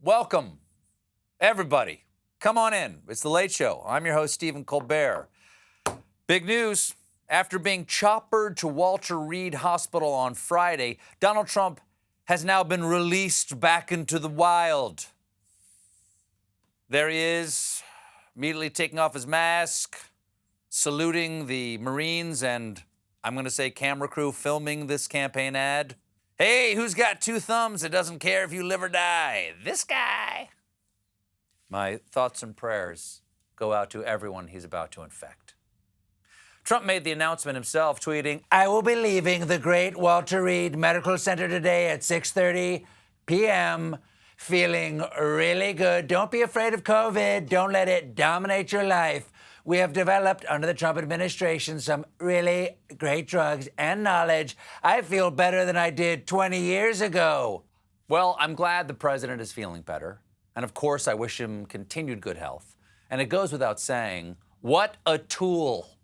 Welcome, everybody. Come on in. It's The Late Show. I'm your host, Stephen Colbert. Big news. After being choppered to Walter Reed Hospital on Friday, Donald Trump has now been released back into the wild. There he is, immediately taking off his mask, saluting the Marines and, I'm going to say, camera crew filming this campaign ad. Hey, who's got two thumbs that doesn't care if you live or die? This guy. My thoughts and prayers go out to everyone he's about to infect. Trump made the announcement himself, tweeting, "I will be leaving the great Walter Reed Medical Center today at 6:30 p.m. feeling really good. Don't be afraid of COVID. Don't let it dominate your life. We have developed under the Trump administration some really great drugs and knowledge. I feel better than I did 20 years ago." Well, I'm glad the president is feeling better. And of course, I wish him continued good health. And it goes without saying, what a tool.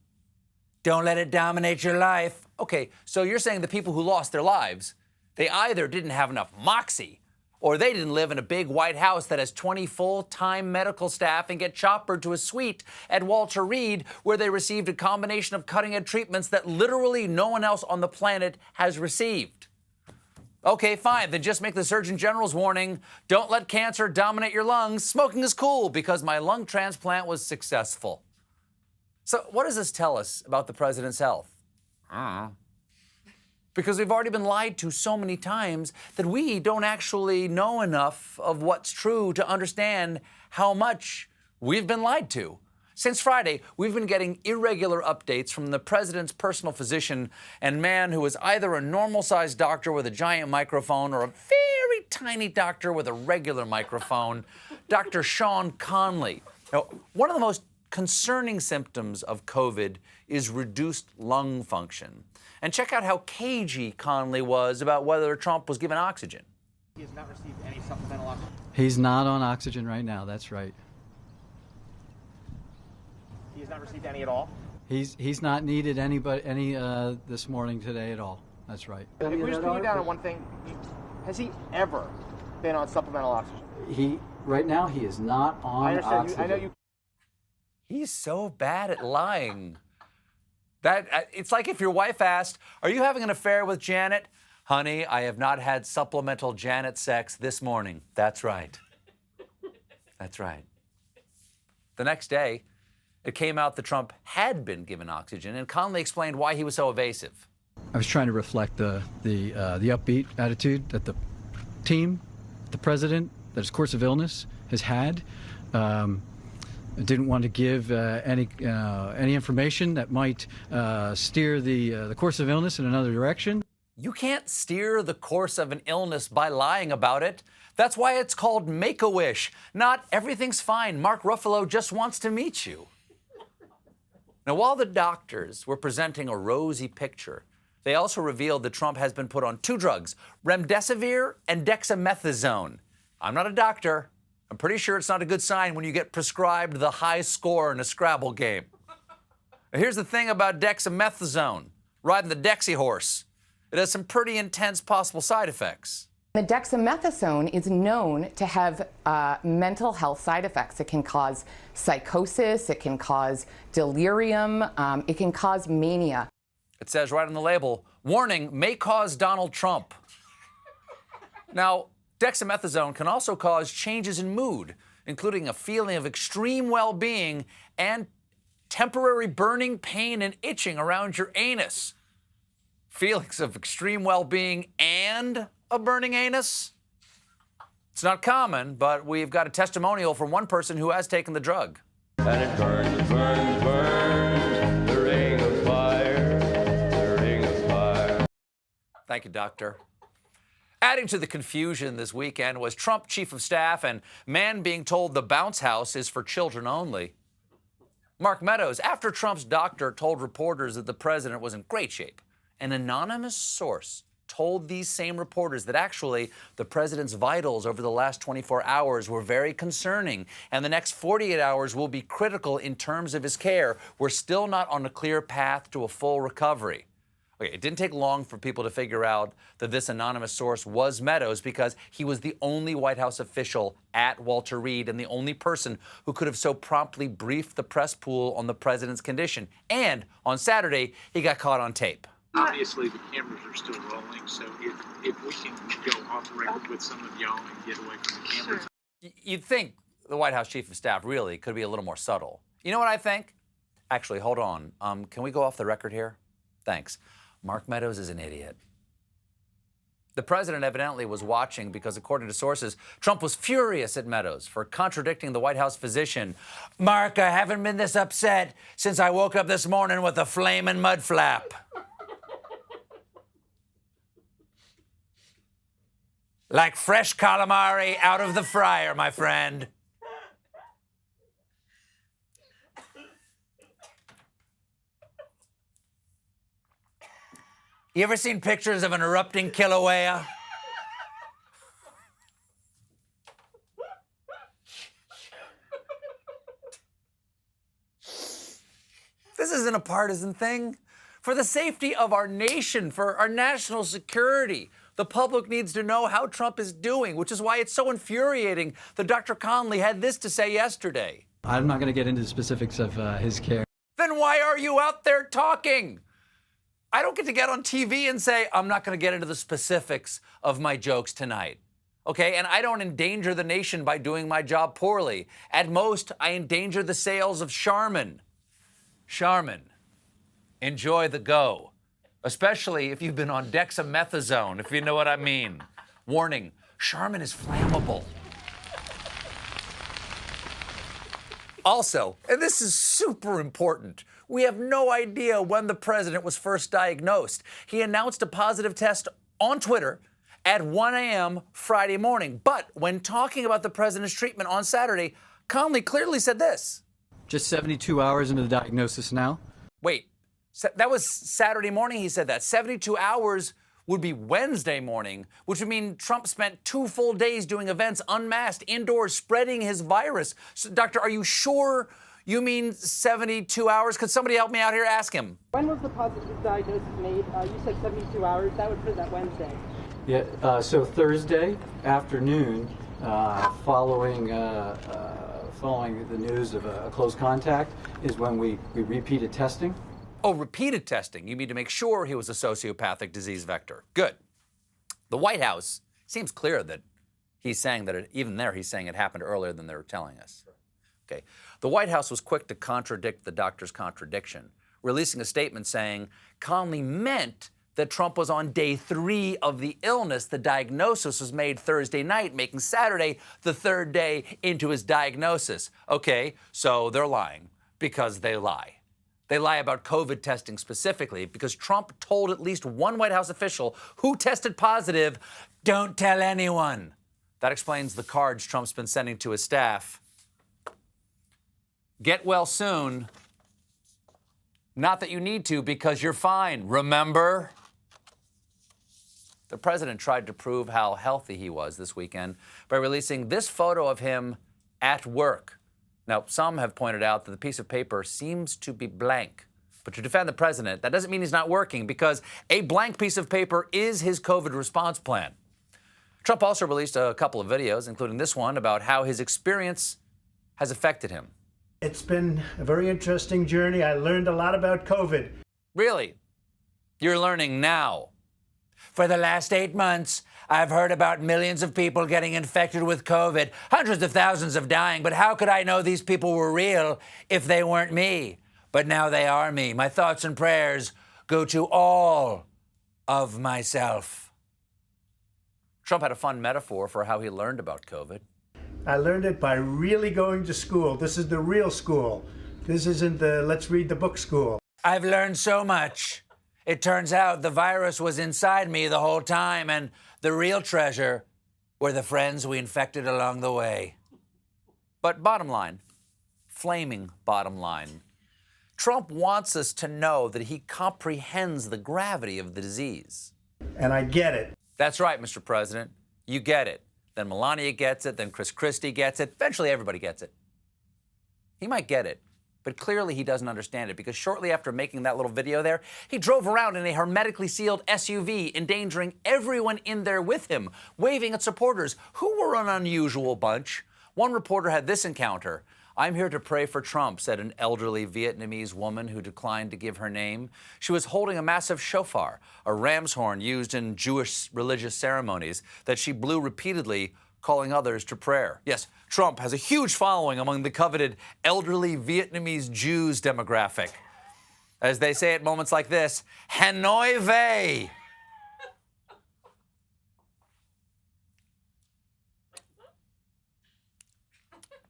Don't let it dominate your life. Okay, so you're saying the people who lost their lives, they either didn't have enough moxie or they didn't live in a big White House that has 20 full-time medical staff and get choppered to a suite at Walter Reed where they received a combination of cutting-edge treatments that literally no one else on the planet has received. Okay, fine, then just make the Surgeon General's warning, don't let cancer dominate your lungs. Smoking is cool because my lung transplant was successful. So what does this tell us about the president's health? Because we've already been lied to so many times that we don't actually know enough of what's true to understand how much we've been lied to. Since Friday, we've been getting irregular updates from the president's personal physician and man who is either a normal-sized doctor with a giant microphone or a very tiny doctor with a regular microphone, Dr. Sean Conelly. Now, one of the most concerning symptoms of COVID is reduced lung function. And check out how cagey Conelly was about whether Trump was given oxygen. He has not received any supplemental oxygen. He's not on oxygen right now, that's right. He has not received any at all? He's not needed any this morning today at all. That's right. If we just put you down on one thing, has he ever been on supplemental oxygen? Right now he is not on oxygen. I know you. He's so bad at lying. It's like if your wife asked, "Are you having an affair with Janet?" "Honey, I have not had supplemental Janet sex this morning." That's right. That's right. The next day, it came out that Trump had been given oxygen, and Conelly explained why he was so evasive. I was trying to reflect the upbeat attitude that the team, the president, that his course of illness has had. I didn't want to give any information that might steer the course of illness in another direction. You can't steer the course of an illness by lying about it. That's why it's called Make-A-Wish, not everything's fine. Mark Ruffalo just wants to meet you. Now, while the doctors were presenting a rosy picture, they also revealed that Trump has been put on two drugs, remdesivir and dexamethasone. I'm not a doctor. I'm pretty sure it's not a good sign when you get prescribed the high score in a Scrabble game. Here's the thing about dexamethasone, riding the Dexy horse. It has some pretty intense possible side effects. The dexamethasone is known to have mental health side effects. It can cause psychosis, it can cause delirium, it can cause mania. It says right on the label, warning, may cause Donald Trump. Now, dexamethasone can also cause changes in mood, including a feeling of extreme well-being and temporary burning pain and itching around your anus. Feelings of extreme well-being and a burning anus? It's not common, but we've got a testimonial from one person who has taken the drug. And it burns, burns, burns, the ring of fire, the ring of fire. Thank you, doctor. Adding to the confusion this weekend was Trump chief of staff and man being told the bounce house is for children only. Mark Meadows, after Trump's doctor told reporters that the president was in great shape, an anonymous source told these same reporters that actually the president's vitals over the last 24 hours were very concerning, and the next 48 hours will be critical in terms of his care. We're still not on a clear path to a full recovery. Okay, it didn't take long for people to figure out that this anonymous source was Meadows because he was the only White House official at Walter Reed and the only person who could have so promptly briefed the press pool on the president's condition. And on Saturday, he got caught on tape. Obviously, the cameras are still rolling, so if we can go off the record with some of y'all and get away from the cameras. You'd think the White House chief of staff really could be a little more subtle. You know what I think? Actually, hold on. Can we go off the record here? Thanks. Mark Meadows is an idiot. The president evidently was watching because, according to sources, Trump was furious at Meadows for contradicting the White House physician. Mark, I haven't been this upset since I woke up this morning with a flaming mud flap. Like fresh calamari out of the fryer, my friend. You ever seen pictures of an erupting Kilauea? This isn't a partisan thing. For the safety of our nation, for our national security, the public needs to know how Trump is doing, which is why it's so infuriating that Dr. Conelly had this to say yesterday. I'm not going to get into the specifics of his care. Then why are you out there talking? I don't get to get on TV and say, I'm not going to get into the specifics of my jokes tonight. Okay? And I don't endanger the nation by doing my job poorly. At most, I endanger the sales of Charmin. Charmin. Enjoy the go. Especially if you've been on dexamethasone, if you know what I mean. Warning, Charmin is flammable. Also, and this is super important, we have no idea when the president was first diagnosed. He announced a positive test on Twitter at 1 a.m. Friday morning. But when talking about the president's treatment on Saturday, Conelly clearly said this. Just 72 hours into the diagnosis now. Wait, that was Saturday morning he said that. 72 hours would be Wednesday morning, which would mean Trump spent 2 full days doing events unmasked indoors, spreading his virus. So, doctor, are you sure you mean 72 hours? Could somebody help me out here? Ask him. When was the positive diagnosis made? You said 72 hours. That would put that Wednesday. Yeah, so Thursday afternoon, following the news of a close contact, is when we repeated testing. Oh, repeated testing. You mean to make sure he was a sociopathic disease vector. Good. The White House seems clear that he's saying that he's saying it happened earlier than they were telling us. Okay. The White House was quick to contradict the doctor's contradiction, releasing a statement saying Conelly meant that Trump was on day 3 of the illness. The diagnosis was made Thursday night, making Saturday the 3rd day into his diagnosis. Okay, so they're lying because they lie. They lie about COVID testing specifically because Trump told at least one White House official who tested positive, don't tell anyone. That explains the cards Trump's been sending to his staff. Get well soon. Not that you need to because you're fine, remember? The president tried to prove how healthy he was this weekend by releasing this photo of him at work. Now, some have pointed out that the piece of paper seems to be blank. But to defend the president, that doesn't mean he's not working because a blank piece of paper is his COVID response plan. Trump also released a couple of videos, including this one, about how his experience has affected him. It's been a very interesting journey. I learned a lot about COVID. Really? You're learning now. For the last 8 months, I've heard about millions of people getting infected with COVID, hundreds of thousands of dying, but how could I know these people were real if they weren't me? But now they are me. My thoughts and prayers go to all of myself. Trump had a fun metaphor for how he learned about COVID. I learned it by really going to school. This is the real school. This isn't the let's read the book school. I've learned so much. It turns out the virus was inside me the whole time, and the real treasure were the friends we infected along the way. But bottom line, flaming bottom line, Trump wants us to know that he comprehends the gravity of the disease. And I get it. That's right, Mr. President. You get it. Then Melania gets it, then Chris Christie gets it. Eventually everybody gets it. He might get it, but But clearly he doesn't understand it, because shortly after making that little video there, he drove around in a hermetically sealed SUV, endangering everyone in there with him, waving at supporters who were an unusual bunch. One reporter had this encounter. "I'm here to pray for Trump," said an elderly Vietnamese woman who declined to give her name. She was holding a massive shofar, a ram's horn used in Jewish religious ceremonies, that she blew repeatedly, calling others to prayer. Yes, Trump has a huge following among the coveted elderly Vietnamese Jews demographic. As they say at moments like this, Hanoi Vey.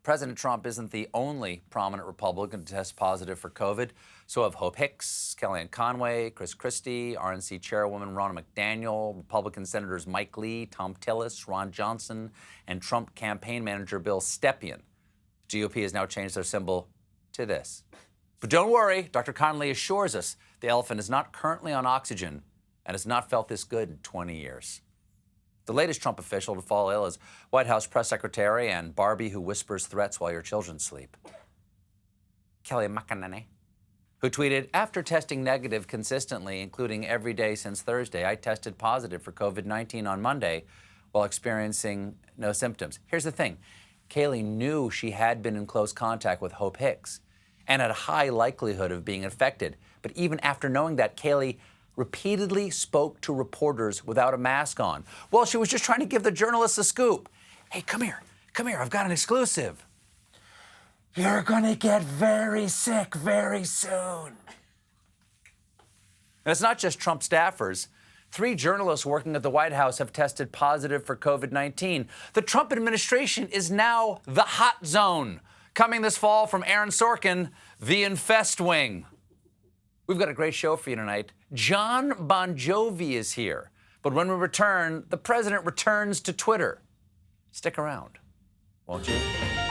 President Trump isn't the only prominent Republican to test positive for COVID. So have Hope Hicks, Kellyanne Conway, Chris Christie, RNC Chairwoman Ronna McDaniel, Republican Senators Mike Lee, Tom Tillis, Ron Johnson, and Trump campaign manager Bill Stepien. GOP has now changed their symbol to this. But don't worry, Dr. Conelly assures us the elephant is not currently on oxygen and has not felt this good in 20 years. The latest Trump official to fall ill is White House Press Secretary and Barbie who whispers threats while your children sleep, Kayleigh McEnany, who tweeted, "After testing negative consistently, including every day since Thursday, I tested positive for COVID-19 on Monday while experiencing no symptoms." Here's the thing. Kayleigh knew she had been in close contact with Hope Hicks and had a high likelihood of being infected. But even after knowing that, Kayleigh repeatedly spoke to reporters without a mask on. Well, she was just trying to give the journalists a scoop. "Hey, come here, I've got an exclusive. You're gonna get very sick very soon." And it's not just Trump staffers. 3 journalists working at the White House have tested positive for COVID-19. The Trump administration is now the hot zone. Coming this fall from Aaron Sorkin, The Infest Wing. We've got a great show for you tonight. John Bon Jovi is here. But when we return, the president returns to Twitter. Stick around, won't you?